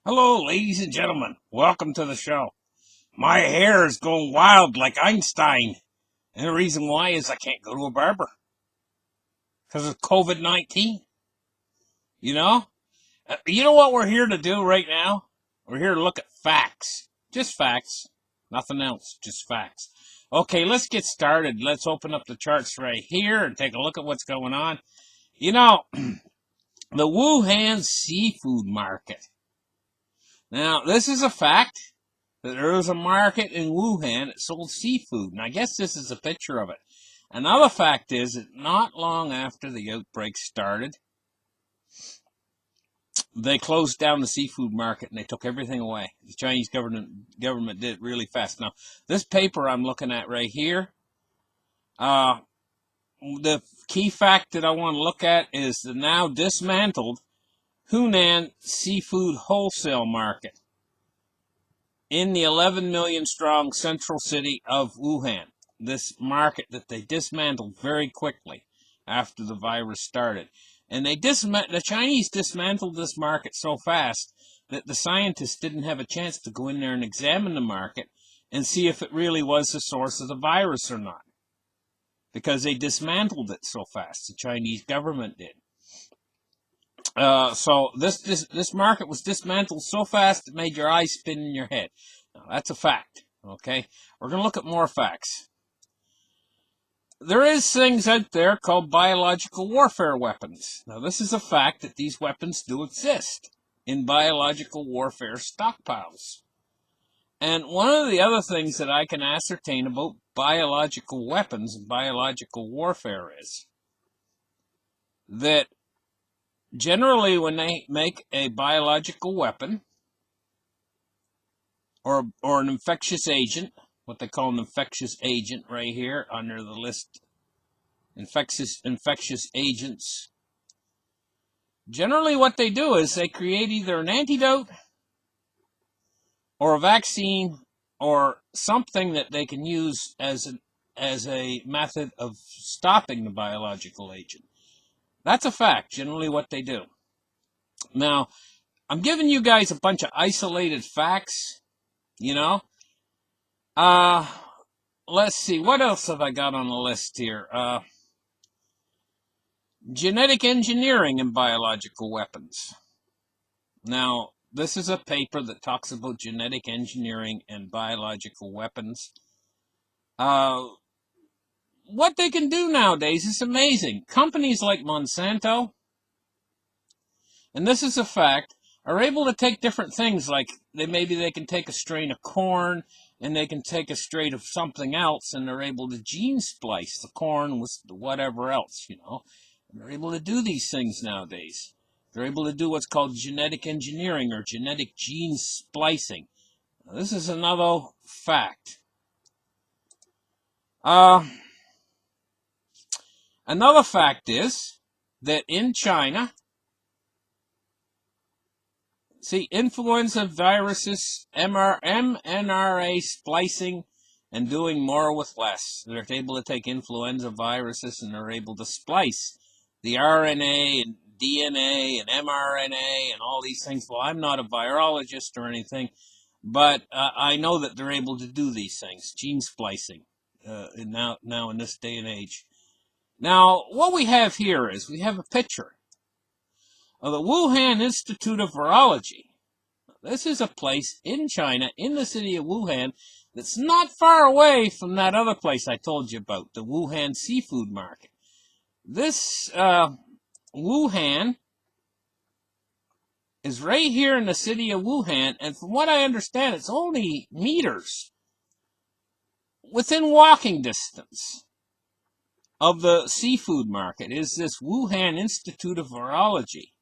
Hello, ladies and gentlemen. Welcome to the show. My hair is going wild like Einstein. And the reason why is I can't go to a barber because of COVID-19. You know? You know what we're here to do right now? We're here to look at facts. Just facts. Nothing else. Just facts. Okay, let's get started. Let's open up the charts right here and take a look at what's going on. You know, the Wuhan seafood market. Now, this is a fact. There was a market in Wuhan that sold seafood, and I guess this is a picture of it. Another fact is that not long after the outbreak started, they closed down the seafood market and they took everything away. The Chinese government did it really fast. Now, this paper I'm looking at right here, the key fact that I want to look at is the now dismantled Hunan seafood wholesale market in the 11 million strong central city of Wuhan. This market that they dismantled very quickly after the virus started. And the Chinese dismantled this market so fast that the scientists didn't have a chance to go in there and examine the market and see if it really was the source of the virus or not. Because they dismantled it so fast, the Chinese government did. So this market was dismantled so fast it made your eyes spin in your head. Now, that's a fact. Okay, we're going to look at more facts. There is things out there called biological warfare weapons. Now, this is a fact that these weapons do exist in biological warfare stockpiles. And one of the other things that I can ascertain about biological weapons and biological warfare is that generally when they make a biological weapon or an infectious agent, what they call an infectious agent right here under the list, infectious agents, generally what they do is they create either an antidote or a vaccine or something that they can use as a method of stopping the biological agent. That's a fact, generally what they do. Now, I'm giving you guys a bunch of isolated facts, you know. Let's see, what else have I got on the list here? Genetic engineering in biological weapons. Now, this is a paper that talks about genetic engineering and biological weapons. What they can do nowadays is amazing. Companies like Monsanto, and this is a fact, are able to take different things, like maybe they can take a strain of corn and they can take a strain of something else, and they're able to gene splice the corn with whatever else, you know. And they're able to do these things nowadays. They're able to do what's called genetic engineering or genetic gene splicing. Now, this is another fact. Another fact is that in China, see, influenza viruses, mRNA splicing, and doing more with less. They're able to take influenza viruses and they're able to splice the RNA and DNA and mRNA and all these things. Well, I'm not a virologist or anything, but I know that they're able to do these things, gene splicing, now in this day and age. Now, what we have here is we have a picture of the Wuhan Institute of Virology. This is a place in China, in the city of Wuhan, that's not far away from that other place I told you about, the Wuhan seafood market. This Wuhan is right here in the city of Wuhan, and from what I understand, it's only meters within walking distance of the seafood market is this Wuhan Institute of Virology,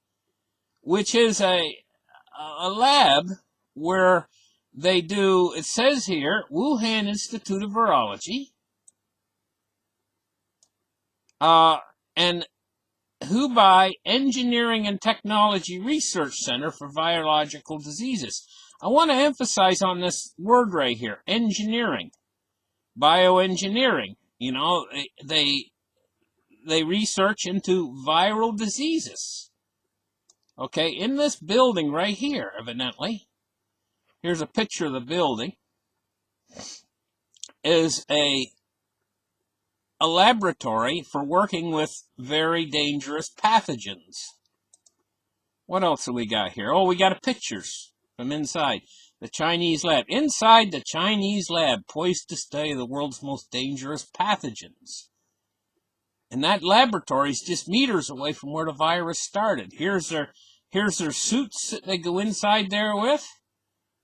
which is a lab where they do, it says here, Wuhan Institute of Virology, and Hubei Engineering and Technology Research Center for Virological Diseases. I want to emphasize on this word right here, engineering, bioengineering. You know, they research into viral diseases. Okay, in this building right here, evidently, here's a picture of the building, is a laboratory for working with very dangerous pathogens. What else have we got here? Oh, we got pictures from inside the Chinese lab. Inside the Chinese lab, poised to study the world's most dangerous pathogens. And that laboratory is just meters away from where the virus started. Here's their suits that they go inside there with.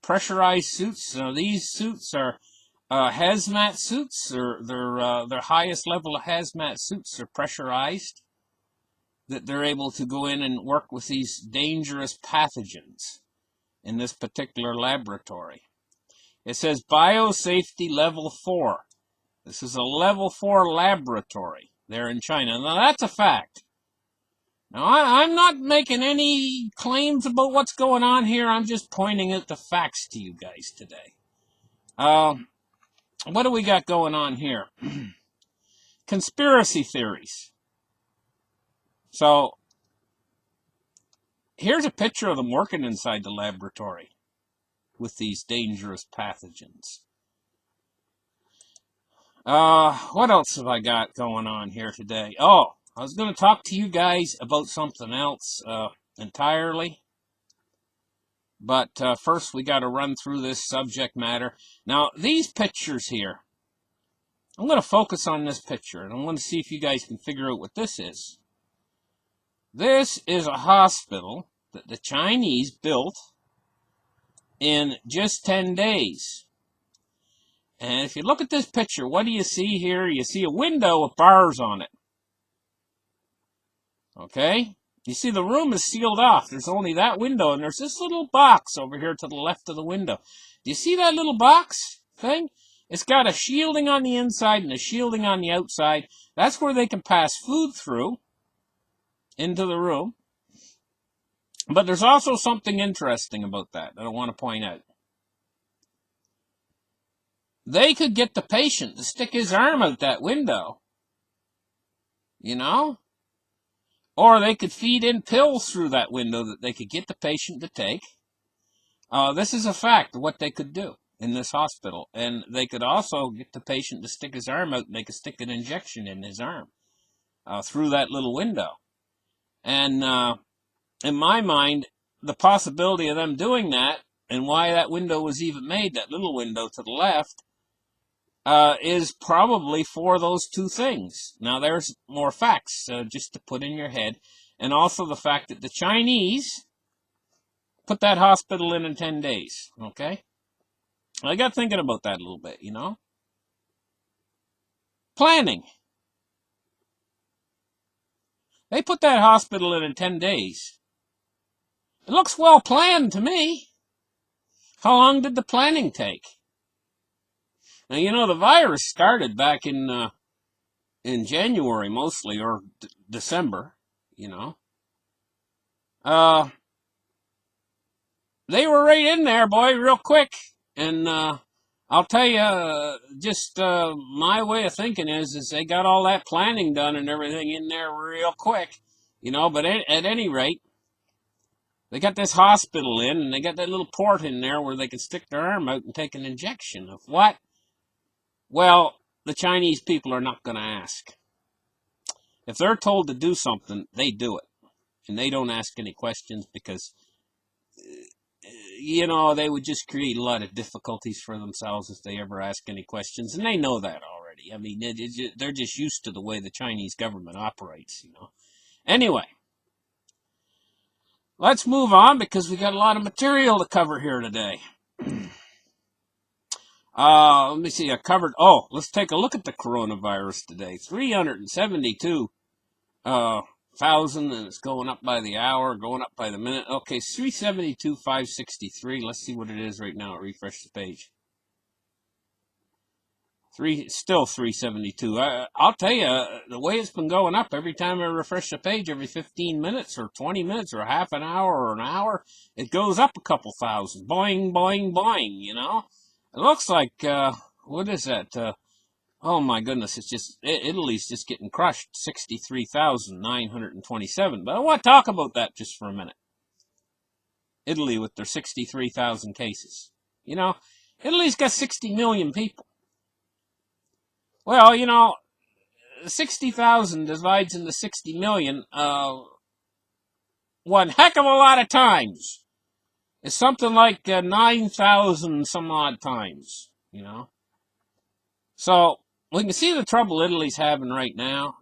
Pressurized suits. These suits are hazmat suits. Their highest level of hazmat suits are pressurized, that they're able to go in and work with these dangerous pathogens in this particular laboratory. It says biosafety level 4. This is a level 4 laboratory there in China. Now that's a fact. Now I'm not making any claims about what's going on here. I'm just pointing out the facts to you guys today. What do we got going on here? Conspiracy theories. So here's a picture of them working inside the laboratory with these dangerous pathogens. What else have I got going on here today? Oh, I was going to talk to you guys about something else entirely. But first we got to run through this subject matter. Now, these pictures here, I'm going to focus on this picture, and I want to see if you guys can figure out what this is. This is a hospital that the Chinese built in just 10 days. And if you look at this picture, what do you see here? You see a window with bars on it. Okay? You see the room is sealed off. There's only that window, and there's this little box over here to the left of the window. Do you see that little box thing? It's got a shielding on the inside and a shielding on the outside. That's where they can pass food through into the room. But there's also something interesting about that I want to point out. They could get the patient to stick his arm out that window, you know? Or they could feed in pills through that window that they could get the patient to take. This is a fact of what they could do in this hospital. And they could also get the patient to stick his arm out, and they could stick an injection in his arm through that little window. And in my mind, the possibility of them doing that, and why that window was even made, that little window to the left, is probably for those two things. Now, there's more facts just to put in your head. And also the fact that the Chinese put that hospital in 10 days. Okay? I got thinking about that a little bit, you know? Planning. They put that hospital in 10 days. It looks well planned to me. How long did the planning take? Now, you know, the virus started back in January mostly, or December, you know. They were right in there, boy, real quick. And I'll tell you, just my way of thinking is they got all that planning done and everything in there real quick, you know. But at any rate, they got this hospital in, and they got that little port in there where they can stick their arm out and take an injection of what? Well, the Chinese people are not going to ask. If they're told to do something, they do it. And they don't ask any questions because, you know, they would just create a lot of difficulties for themselves if they ever ask any questions. And they know that already. I mean, they're just used to the way the Chinese government operates, you know. Anyway, let's move on because we got a lot of material to cover here today. Let me see. Let's take a look at the coronavirus today. 372,000, and it's going up by the hour, going up by the minute. Okay, 372,563. Let's see what it is right now. Refresh the page. Still 372. I'll tell you, the way it's been going up, every time I refresh the page, every 15 minutes or 20 minutes or half an hour or an hour, it goes up a couple thousand. Boing, boing, boing, you know. It looks like, what is that? Oh my goodness, Italy's just getting crushed, 63,927. But I want to talk about that just for a minute. Italy with their 63,000 cases. You know, Italy's got 60 million people. Well, 60,000 divides into 60 million, one heck of a lot of times. It's something like 9,000 some odd times, So we can see the trouble Italy's having right now,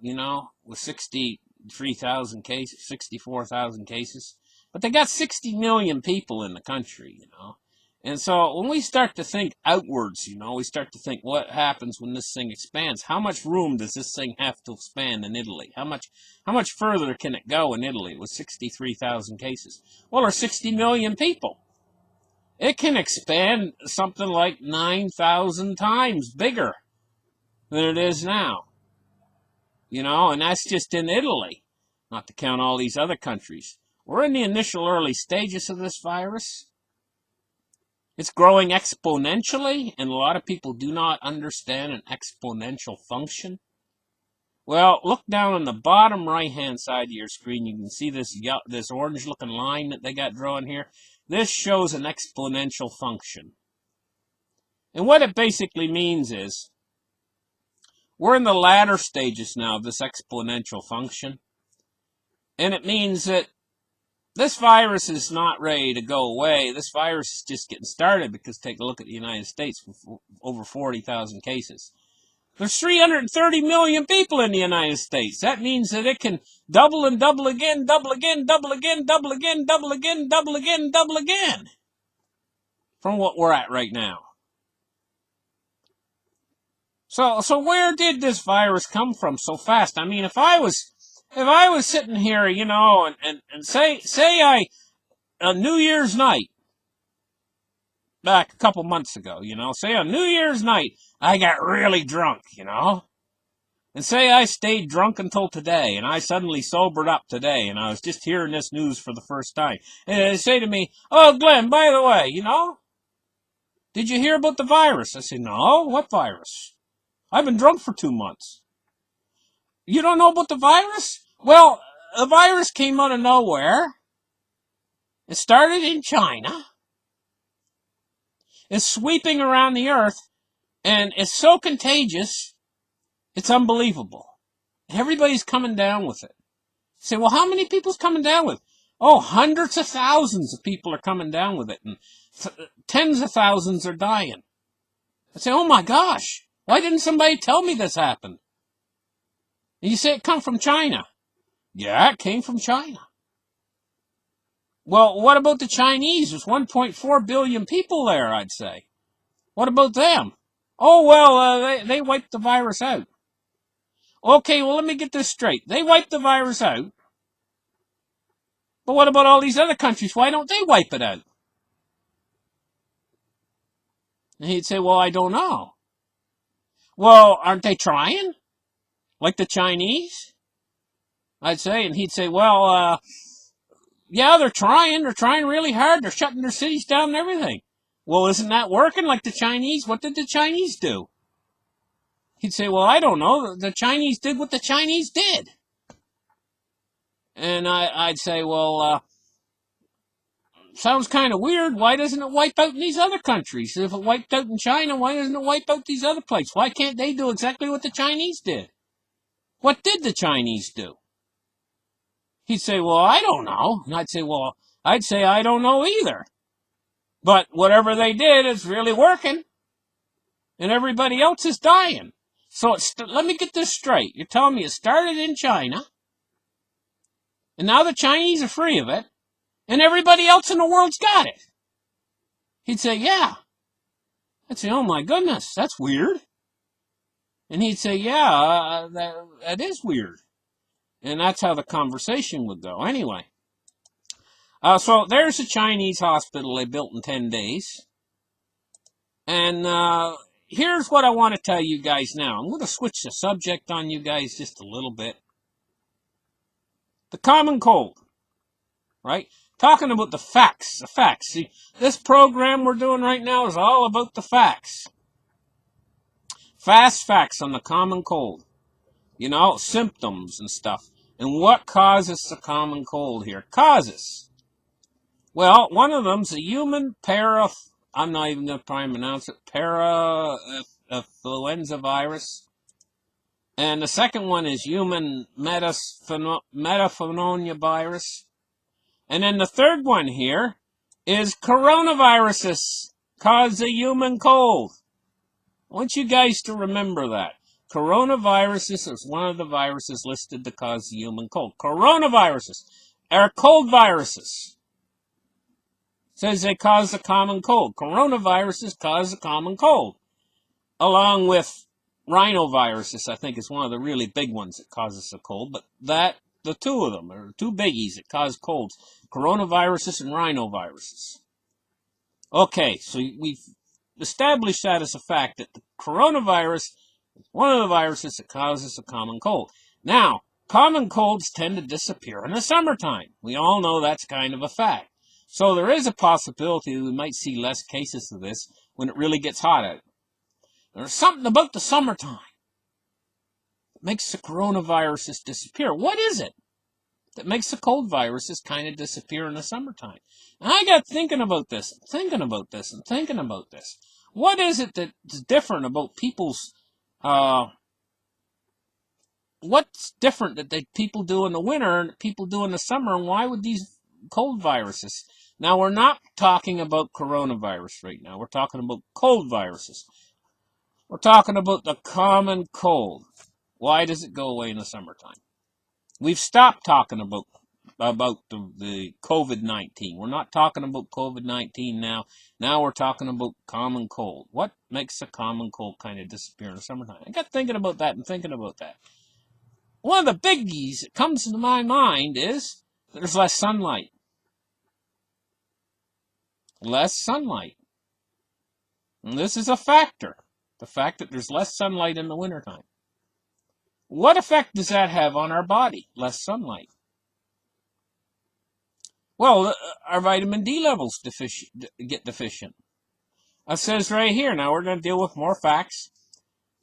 with 63,000 cases, 64,000 cases. But they got 60 million people in the country, And so when we start to think outwards, we start to think what happens when this thing expands. How much room does this thing have to expand in Italy? How much further can it go in Italy with 63,000 cases? Well, there's 60 million people. It can expand something like 9,000 times bigger than it is now. And that's just in Italy, not to count all these other countries. We're in the initial early stages of this virus. It's growing exponentially, and a lot of people do not understand an exponential function. Well, look down on the bottom right-hand side of your screen. You can see this orange-looking line that they got drawn here. This shows an exponential function. And what it basically means is, we're in the latter stages now of this exponential function. And it means that this virus is not ready to go away. This virus is just getting started because take a look at the United States with over 40,000 cases. There's 330 million people in the United States. That means that it can double and double again, double again, double again, double again, double again, double again, double again from what we're at right now. So where did this virus come from so fast? I mean, if I was sitting here, and say on New Year's night, back a couple months ago, say on New Year's night, I got really drunk, and say I stayed drunk until today, and I suddenly sobered up today, and I was just hearing this news for the first time, and they say to me, "Oh, Glenn, by the way, did you hear about the virus?" I say, "No, what virus? I've been drunk for 2 months." "You don't know about the virus?" "Well, the virus came out of nowhere. It started in China. It's sweeping around the earth, and it's so contagious, it's unbelievable. Everybody's coming down with it." You say, "Well, how many people's coming down with it?" "Oh, hundreds of thousands of people are coming down with it, and tens of thousands are dying." I say, "Oh my gosh, why didn't somebody tell me this happened?" And you say it come from China. Yeah, it came from China. Well, what about the Chinese? There's 1.4 billion people there, I'd say. What about them? "Oh, well, they wiped the virus out." Okay, well, let me get this straight. They wiped the virus out. But what about all these other countries? Why don't they wipe it out? And he'd say, "Well, I don't know." "Well, aren't they trying? Like the Chinese?" I'd say, and he'd say, "Well, yeah, they're trying. They're trying really hard. They're shutting their cities down and everything." "Well, isn't that working like the Chinese? What did the Chinese do?" He'd say, "Well, I don't know. The Chinese did what the Chinese did." And I'd say, "Well, sounds kind of weird. Why doesn't it wipe out in these other countries? If it wiped out in China, why doesn't it wipe out these other places? Why can't they do exactly what the Chinese did?" "What did the Chinese do?" He'd say, "Well, I don't know." And I'd say, "I don't know either. But whatever they did is really working. And everybody else is dying. So let me get this straight. You're telling me it started in China, and now the Chinese are free of it, and everybody else in the world's got it." He'd say, "Yeah." I'd say, "Oh my goodness, that's weird." And he'd say, "Yeah, that is weird." And that's how the conversation would go. Anyway, so there's a Chinese hospital they built in 10 days. And here's what I want to tell you guys now. I'm going to switch the subject on you guys just a little bit. The common cold, right? Talking about the facts. The facts. See, this program we're doing right now is all about the facts. Fast facts on the common cold. Symptoms and stuff. And what causes the common cold here? Causes. Well, one of them's a human I'm not even going to try and pronounce it, influenza virus. And the second one is human metapneumonia virus. And then the third one here is coronaviruses cause a human cold. I want you guys to remember that. Coronaviruses is one of the viruses listed to cause the human cold. Coronaviruses are cold viruses. Says they cause the common cold. Coronaviruses cause the common cold. Along with rhinoviruses, I think is one of the really big ones that causes the cold. But the two of them are two biggies that cause colds. Coronaviruses and rhinoviruses. Okay, so we've established that as a fact that the coronavirus is one of the viruses that causes the common cold. Now, common colds tend to disappear in the summertime. We all know that's kind of a fact. So there is a possibility we might see less cases of this when it really gets hot out. There's something about the summertime that makes the coronaviruses disappear. What is it that makes the cold viruses kind of disappear in the summertime? And I got thinking about this, thinking about this, and thinking about this. What is it that's different about people's, what's different that people do in the winter and people do in the summer, and why would these cold viruses? Now, we're not talking about coronavirus right now. We're talking about cold viruses. We're talking about the common cold. Why does it go away in the summertime? We've stopped talking about the COVID-19. We're not talking about COVID-19 now. Now we're talking about common cold. What makes the common cold kind of disappear in the summertime? I got thinking about that and thinking about that. One of the biggies that comes into my mind is that there's less sunlight. Less sunlight. And this is a factor. The fact that there's less sunlight in the wintertime. What effect does that have on our body? Less sunlight. Well, our vitamin D levels get deficient. It says right here, now we're going to deal with more facts.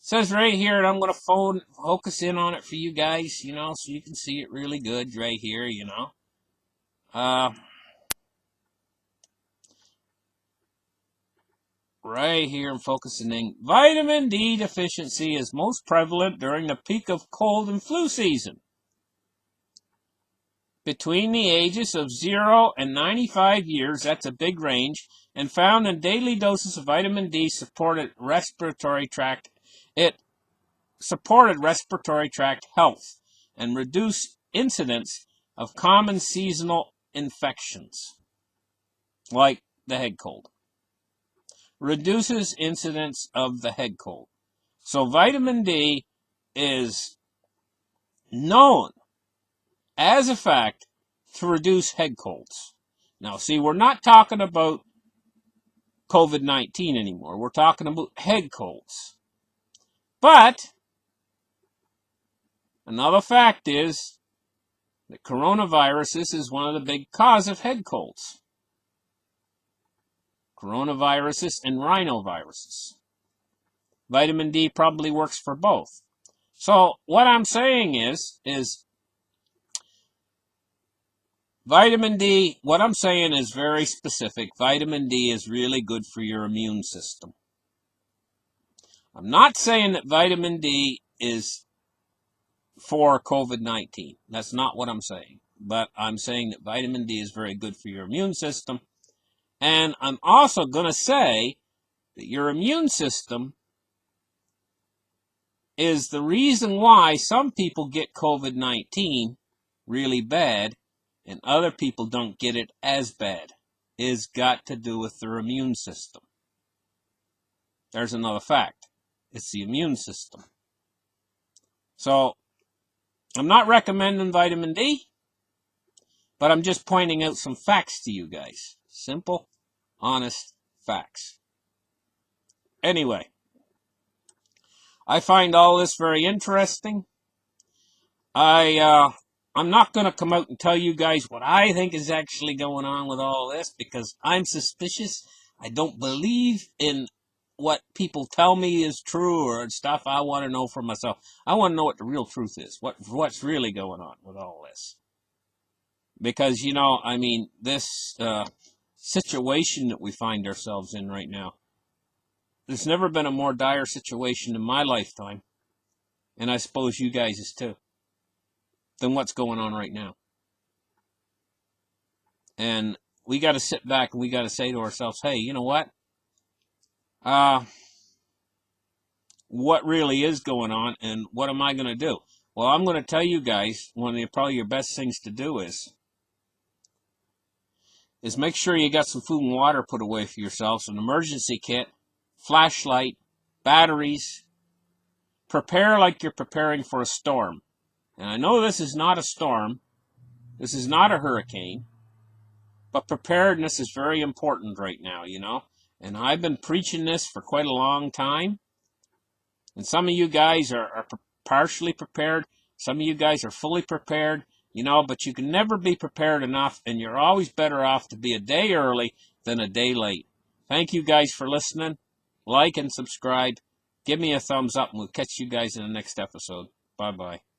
It says right here, and I'm going to focus in on it for you guys, so you can see it really good right here, Right here, I'm focusing in. Vitamin D deficiency is most prevalent during the peak of cold and flu season. Between the ages of 0 and 95 years, that's a big range, and found in daily doses of vitamin D supported respiratory tract health and reduced incidence of common seasonal infections like the head cold. Reduces incidence of the head cold. So vitamin D is known as a fact to reduce head colds. Now, see, we're not talking about COVID-19 anymore. We're talking about head colds. But another fact is that coronaviruses is one of the big cause of head colds. Coronaviruses and rhinoviruses. Vitamin D probably works for both. So what I'm saying is vitamin D, what I'm saying is very specific. Vitamin D is really good for your immune system. I'm not saying that vitamin D is for COVID-19. That's not what I'm saying. But I'm saying that vitamin D is very good for your immune system. And I'm also going to say that your immune system is the reason why some people get COVID-19 really bad and other people don't get it as bad. It's got to do with their immune system. There's another fact. It's the immune system. So, I'm not recommending vitamin D, but I'm just pointing out some facts to you guys. Simple, honest facts. Anyway, I find all this very interesting. I'm not going to come out and tell you guys what I think is actually going on with all this because I'm suspicious. I don't believe in what people tell me is true or stuff. I want to know for myself. I want to know what the real truth is, what's really going on with all this. Because, I mean, this situation that we find ourselves in right now, there's never been a more dire situation in my lifetime, and I suppose you guys is too, than what's going on right now. And we got to sit back and we got to say to ourselves, hey, you know what? What really is going on, and what am I going to do? Well, I'm going to tell you guys, one of probably your best things to do is make sure you got some food and water put away for yourselves, an emergency kit, flashlight, batteries. Prepare like you're preparing for a storm. And I know this is not a storm, this is not a hurricane, but preparedness is very important right now, And I've been preaching this for quite a long time. And some of you guys are partially prepared. Some of you guys are fully prepared, but you can never be prepared enough, and you're always better off to be a day early than a day late. Thank you guys for listening. Like and subscribe. Give me a thumbs up, and we'll catch you guys in the next episode. Bye-bye.